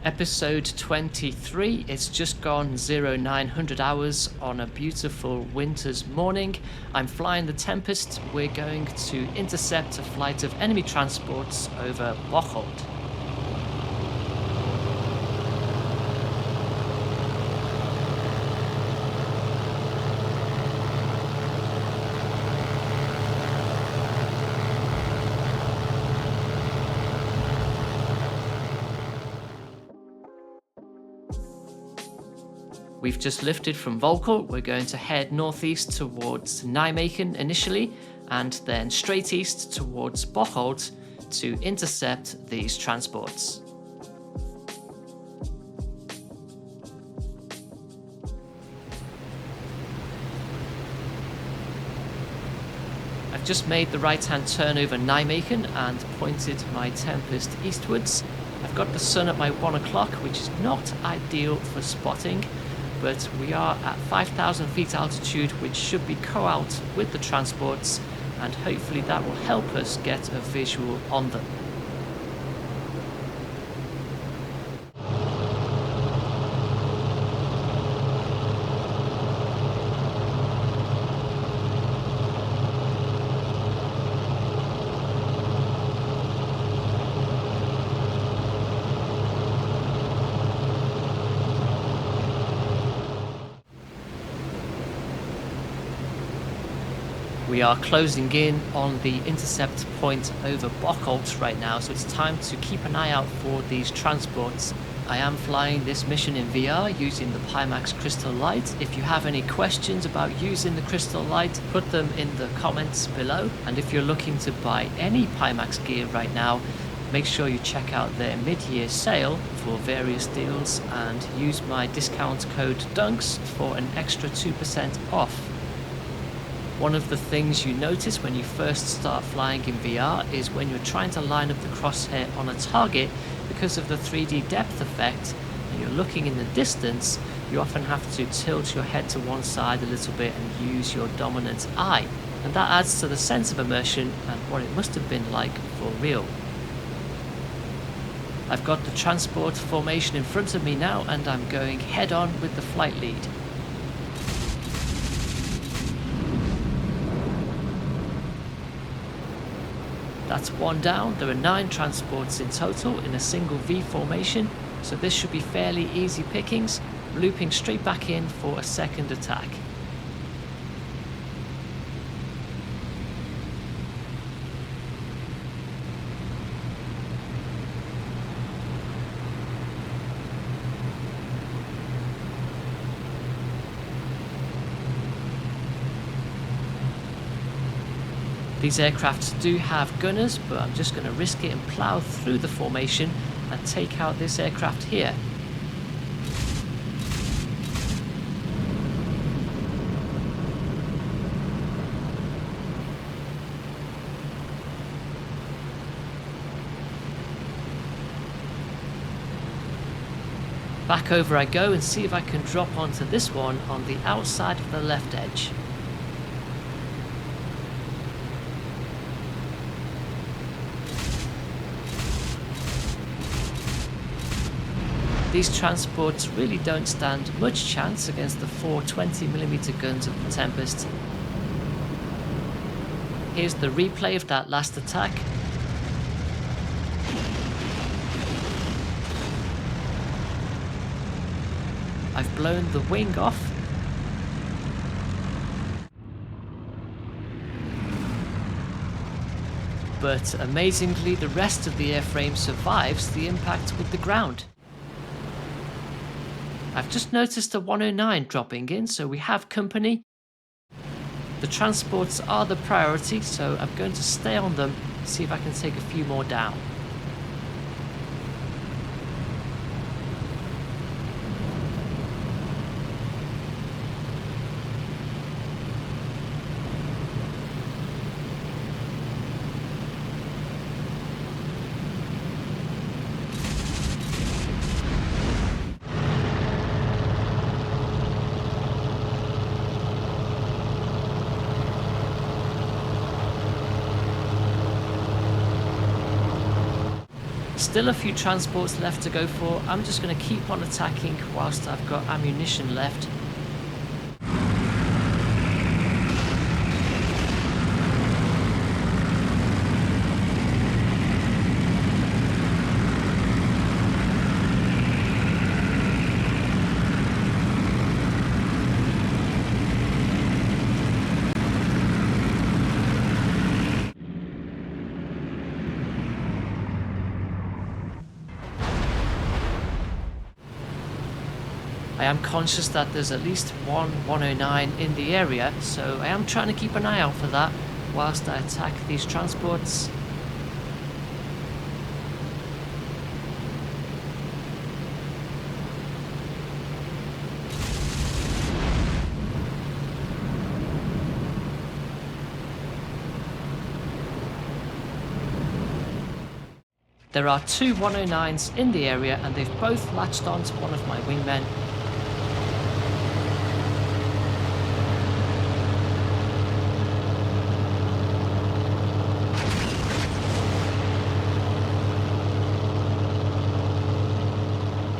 Episode 23, it's just gone 0900 hours on a beautiful winter's morning. I'm flying the Tempest. We're going to intercept a flight of enemy transports over Bocholt. We've just lifted from Volkel. We're going to head northeast towards Nijmegen initially, and then straight east towards Bocholt to intercept these transports. I've just made the right-hand turn over Nijmegen and pointed my Tempest eastwards. I've got the sun at my 1 o'clock, which is not ideal for spotting, but we are at 5,000 feet altitude, which should be co-out with the transports, and hopefully that will help us get a visual on them. We are closing in on the intercept point over Bocholt right now, so it's time to keep an eye out for these transports. I am flying this mission in VR using the Pimax Crystal Light. If you have any questions about using the Crystal Light, put them in the comments below. And if you're looking to buy any Pimax gear right now, make sure you check out their mid-year sale for various deals and use my discount code DUNKS for an extra 2% off. One of the things you notice when you first start flying in VR is when you're trying to line up the crosshair on a target, because of the 3D depth effect and you're looking in the distance, you often have to tilt your head to one side a little bit and use your dominant eye. And that adds to the sense of immersion and what it must have been like for real. I've got the transport formation in front of me now, and I'm going head on with the flight lead. That's one down. There are 9 transports in total in a single V formation, so this should be fairly easy pickings, looping straight back in for a second attack. These aircraft do have gunners, but I'm just going to risk it and plough through the formation and take out this aircraft here. Back over I go and see if I can drop onto this one on the outside of the left edge. These transports really don't stand much chance against the 4 20mm guns of the Tempest. Here's the replay of that last attack. I've blown the wing off. But amazingly, the rest of the airframe survives the impact with the ground. I've just noticed a 109 dropping in, so we have company. The transports are the priority, so I'm going to stay on them, see if I can take a few more down. Still a few transports left to go for. I'm just going to keep on attacking whilst I've got ammunition left. I am conscious that there's at least one 109 in the area, so I am trying to keep an eye out for that whilst I attack these transports. There are two 109s in the area and they've both latched onto one of my wingmen.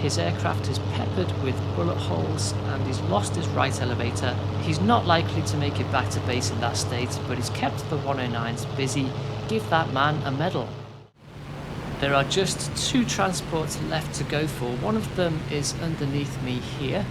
His aircraft is peppered with bullet holes and he's lost his right elevator. He's not likely to make it back to base in that state, but he's kept the 109s busy. Give that man a medal. There are just two transports left to go for. One of them is underneath me here.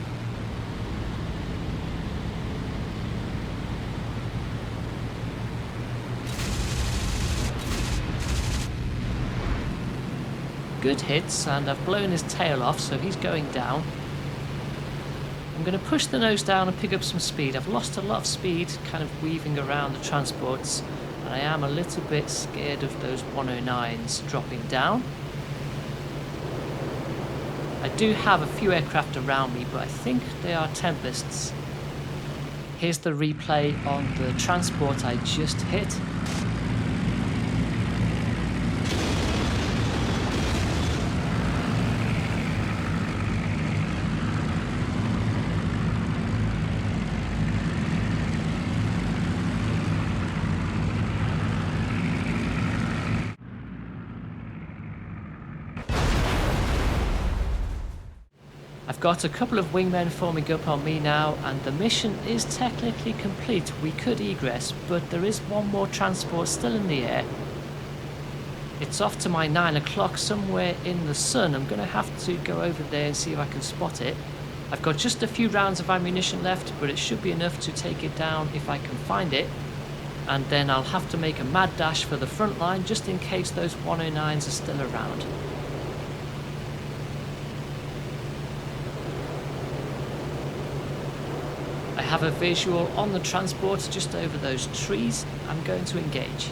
Good hits, and I've blown his tail off, so he's going down. I'm going to push the nose down and pick up some speed. I've lost a lot of speed kind of weaving around the transports, and I am a little bit scared of those 109s dropping down. I do have a few aircraft around me, but I think they are Tempests. Here's the replay on the transport I just hit. I've got a couple of wingmen forming up on me now, and the mission is technically complete. We could egress, but there is one more transport still in the air. It's off to my 9 o'clock somewhere in the sun. I'm going to have to go over there and see if I can spot it. I've got just a few rounds of ammunition left, but it should be enough to take it down if I can find it. And then I'll have to make a mad dash for the front line just in case those 109s are still around. I have a visual on the transport just over those trees. I'm going to engage.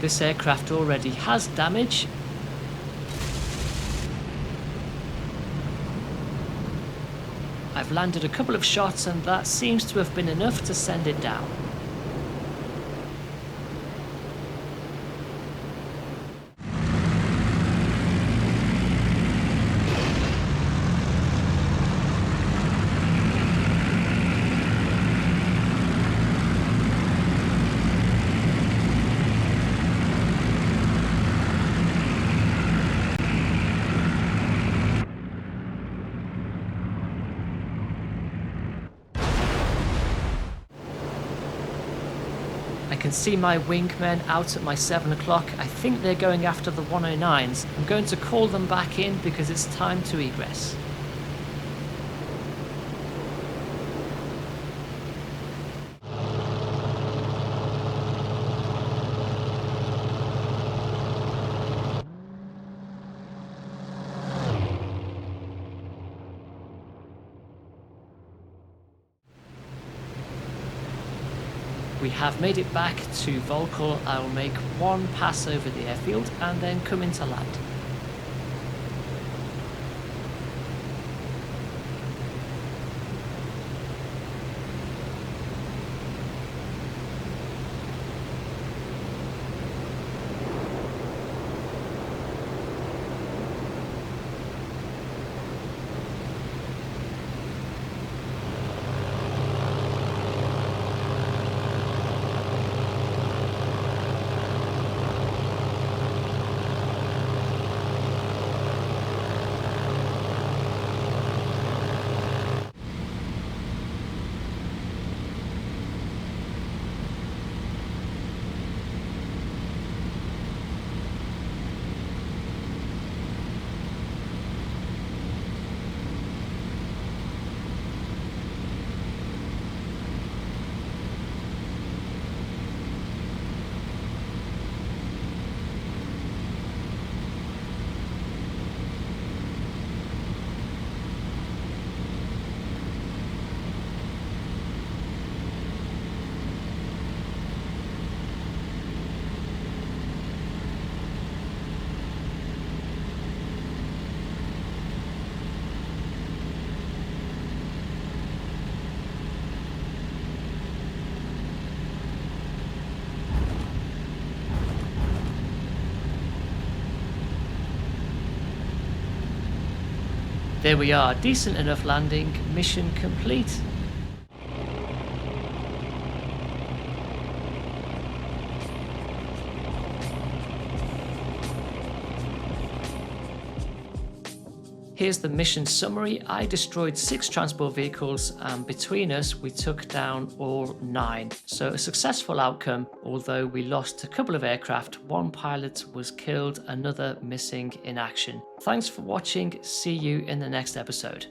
This aircraft already has damage. I've landed a couple of shots and that seems to have been enough to send it down. I can see my wingmen out at my 7 o'clock. I think they're going after the 109s. I'm going to call them back in because it's time to egress. We We have made it back to Volkel. I will make one pass over the airfield and then come into land. There we are, decent enough landing, mission complete. Here's the mission summary. I destroyed 6 transport vehicles and between us we took down all 9. So a successful outcome, although we lost a couple of aircraft, 1 pilot was killed, another missing in action. Thanks for watching, see you in the next episode.